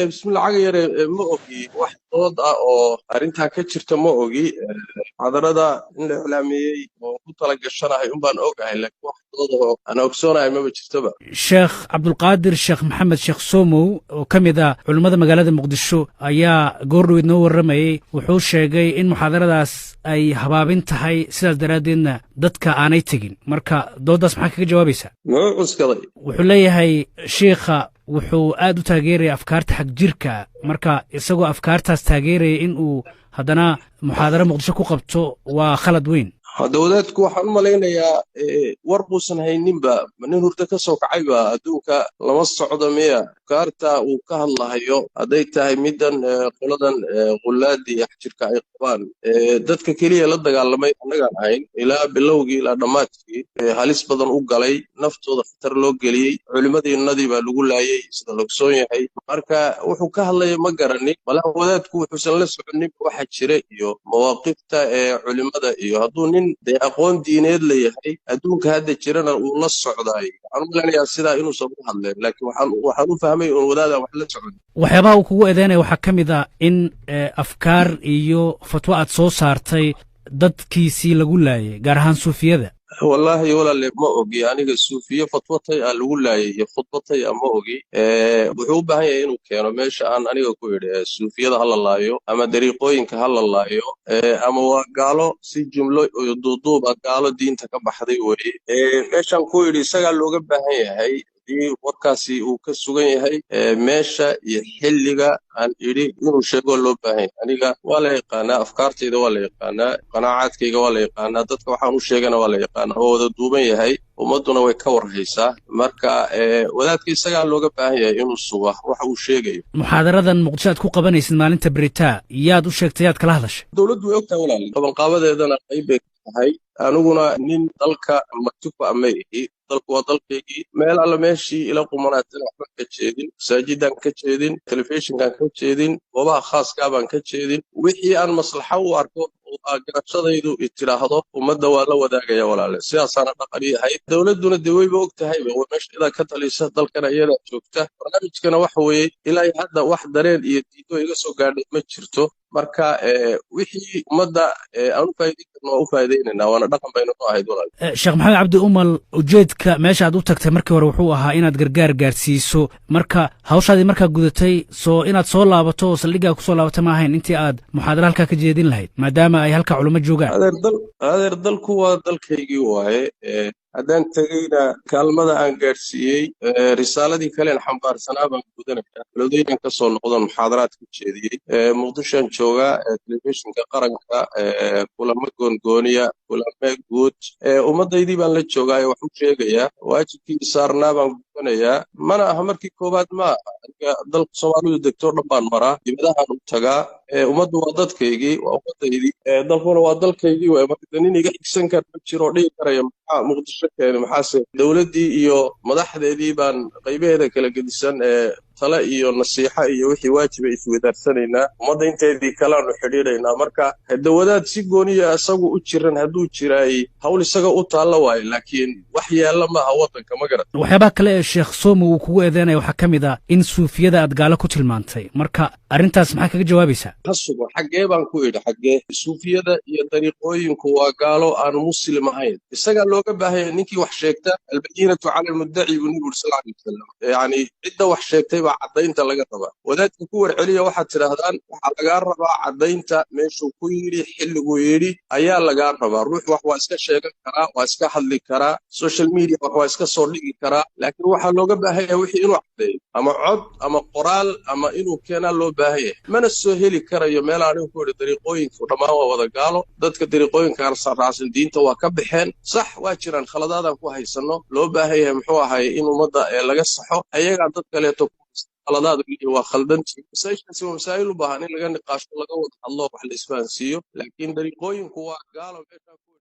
بسم الله عاقير ما اوغي wax dood ah oo arinta ka jirta ma ogi hadarada in la iclaamiyay oo ku tala gashanahay un baan ogahay laakiin wax dood oo aan ogsoonahay ma jirtaba sheekh cabdulqaadir sheekh maxamed sheekh somow oo ka mid ah culimmada magaalada muqdisho ayaa goordhoweed noo warramayey wuxuu sheegay in muxaadaradaas ay habaabin tahay sidaas daraaddeedna dadka aanay tegin marka dooddaas maxaa kaga jawaabaysaa cuskaday wuxuu leeyahay shiikha wuxuu aad u taageeraya afkaarta xag jirka marka isagoo afkaartaas taageeraya in uu haddana muxaadaro muqdisho ku qabto waa khalad weyn dowladku waxaan u malaynayaa war buusan hayninba nin hurda ka soo kacayba adduunka lama socdo miya afkaarta uu ka hadlahayo hadday tahay middan qoladan qulaadii xajirka ay qabaan dadka keliya la dagaalamay annagaan ahayn ilaa bilowgii ilaa dhammaadkii halis badan u galay naftooda khatar loo geliyey culimmadiinnadii baa lagu laayay sida logsoon yahay marka wuxuu ka hadlaya ma garanin malaha wadaadku wuxuusan la soconin waxa jira iyo mawaaqifta culimmada iyo hadduu nin dee aqoon diineed leeyahay adduunka hadda jirana uu la socdaay waxaan u maleynayaa sidaa inuusan u hadleen laakiin waxaan u fahmay uun wadaadaan wax la socon waxyaabaha uu kugu eedeynaya waxaa ka mid ah in afkaar iyo fatwo aad soo saartay dadkiisii lagu laayay gaar ahaan suufiyada wallaahi walaale ma ogi aniga suufiye fatwatay aan lagu laayay iyo khudbatay aan ma ogi wuxuu u baahan yahay inuu keeno meesha aan aniga ku idhi suufiyada ha la laayo ama dariiqooyinka ha la laayo ama waa gaalo si jumlo duuduuba gaalo diinta ka baxday weye meeshaan ku idhi isagaa looga baahan yahay haddii warkaasi uu ka sugan yahay meesha iyo xilliga aan idhi inuu sheegoo loo baahan aniga waa la yaqaanaa afkaartayda waa la yaqaanaa qanaacaadkayga waa la yaqaanaa dadka waxaan u sheegana waa la yaqaanaa oo wada duuban yahay ummadduna way ka warhaysaa marka wadaadka isagaa looga baahan yahay inuu suga waxa uu sheegayo muxaadaradan muqdisho aad ku qabanaysid maalinta beritaa yaad u sheegtay yaad kala hadashay dowladdu way ogtahay walaal qabanqaabadeedana qayb bay ka tahay aniguna nin dalka maktuba ama ihi dalku waa dalkaygii meel alla meeshii ila qumanaatana waxban ka jeedin masaajidaan ka jeedin telefishinkaan ka jeedin goobaha khaaskaabaan ka jeedin wixii aan maslaxa u arko garashadaydu tidhaahdo ummadda waa la wadaagaya walaale sidaasaana dhaqanii ahayd dowladduna dee weyba og tahayba waa meesha idaa ka talisa dalkana iyadaa joogta barnaamijkana waxa weeye ilaa hadda wax dareen iyo diido iga soo gaadhay ma jirto marka wixii ummadda aan u faa'iidayn karno waa u faa'iidaynaynaa waana dhaqan baynu u ahayd walaal sheekh maxamed cabdi umal ujeedka meesha aad u tagtay markii hore wuxuu ahaa inaad gargaar gaarsiiso marka hawshaadii markaa gudatay soo inaad soo laabato oo saldhiggaa ku soo laabata ma ahayn intii aad muxaadara halkaa ka jeedin lahayd maadaama ay halkaa culummo joogaan adeer dalku waa dalkaygii waaye haddaan tegeyna kaalmada aan gaadhsiiyey risaaladii kalean xambaarsanaa baan gudanaya balodeynan ka soo noqdon muxaadaraad ka jeediyey muqdishoan joogaa telefishinka qaranka kulamo goongooniya kulame guud ummaddaydii baan la joogaayo wax u sheegayaa waajibkii saarnaa baan gudanayaa mana aha markii koowaad ma aha aniga dalka soomaalidu degtoo dhan baan maraa dibadahaan u tagaa ummaddu waa dadkaygii waa ummaddaydii dalkuna waa dalkaygii waay marka nin iga xigsan kara ma jiro dhihi karaya maxaa muqdisho keeni maxaase dowladdii iyo madaxdeedii baan qaybaheeda kala gedisan tale iyo nasiixa iyo wixii waajiba iswedaarsanaynaa ummadda inteedii kalaanu xidhiidhaynaa marka dawadaad si gooniya isagu u jiran hadduu jiraay hawl isaga u taalla waayo laakiin wax yaalla maaha waddanka ma garat waxyaabaha kale ee sheekh somo uu kugu eedeynaya waxaa ka mid ah in suufiyada aad gaalo ku tilmaantay marka arrintaas maxaa kaga jawaabaysaa ha sugo xaggee baan ku idhi xaggee suufiyada iyo dariiqooyinku waa gaalo aan muslim ahayn isagaa looga baahanya ninkii wax sheegta albayinatu cala almuddaci buu nebigu uri sal alay wasalam yacni cidda wax sheegtay baa caddaynta laga rabaa wadaadka ku warceliya waxaad tidhaahdaan waxaa lagaa rabaa caddaynta meeshuu ku yidhi xilliguu yidhi ayaa lagaa rabaa ruux wax waa iska sheegan karaa waa iska hadli karaa social media wax waa iska soo dhigi karaa laakiin waxaa looga baahanya wixii inuu caddeeyo ama cod ama qoraal ama inuu keenaa loo baahan yahay mana soo heli karayo meel anigu ku idhi dariiqooyinku dhammaan waa wada gaalo dadka dariiqooyinka raacsan diinta waa ka baxeen sax waa jiraan khaladaadaan ku haysanno loo baahan yahay muxuu ahay in ummadda laga saxo ayagaa dad kaleeto qaladaad waa khaldantii masaa'ilkaasi waa masaa'il u baahan in laga niqaasho laga wada hadlo wax la isfahansiiyo laakiin dariiqooyinku waa gaalo meesha